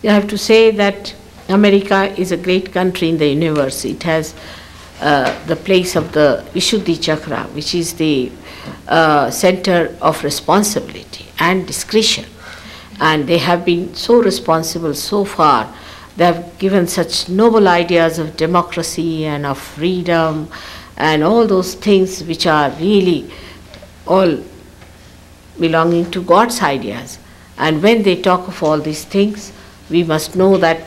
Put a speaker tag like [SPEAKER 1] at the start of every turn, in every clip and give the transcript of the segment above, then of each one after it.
[SPEAKER 1] I have to say that America is a great country in the universe. It has the place of the Vishuddhi Chakra, which is the center of responsibility and discretion. And they have been so responsible so far. They have given such noble ideas of democracy and of freedom and all those things which are really all belonging to God's ideas. And when they talk of all these things, we must know that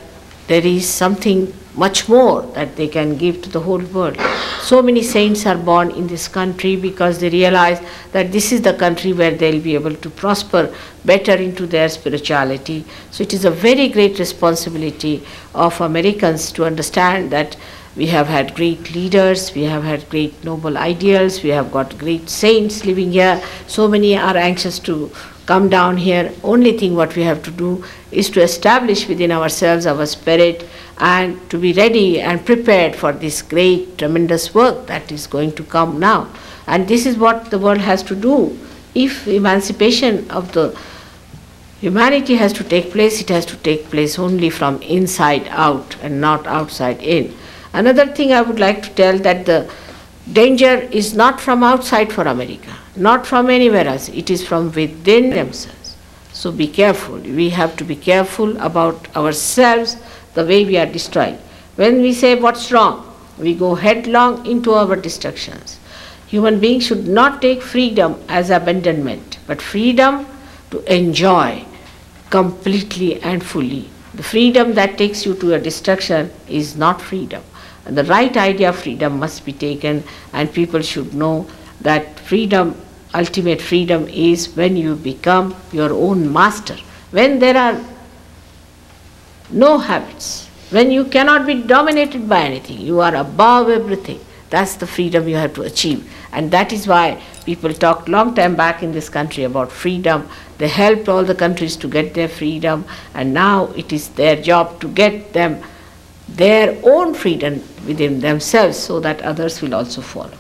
[SPEAKER 1] there is something much more that they can give to the whole world. So many saints are born in this country because they realize that this is the country where they'll be able to prosper better into their spirituality. So it is a very great responsibility of Americans to understand that we have had great leaders, we have had great noble ideals, we have got great saints living here. So many are anxious to come down here. Only thing what we have to do is to establish within ourselves our spirit and to be ready and prepared for this great, tremendous work that is going to come now. And this is what the world has to do. If emancipation of the humanity has to take place, it has to take place only from inside out and not outside in. Another thing I would like to tell that the danger is not from outside for America, not from anywhere else. It is from within themselves. So be careful. We have to be careful about ourselves, the way we are destroying. When we say what's wrong, we go headlong into our destructions. Human beings should not take freedom as abandonment, but freedom to enjoy completely and fully. The freedom that takes you to a destruction is not freedom. And the right idea of freedom must be taken, and people should know that freedom, ultimate freedom, is when you become your own master. When there are no habits, when you cannot be dominated by anything, you are above everything. That's the freedom you have to achieve. And that is why people talked long time back in this country about freedom. They helped all the countries to get their freedom, and now it is their job to get them their own freedom within themselves so that others will also follow.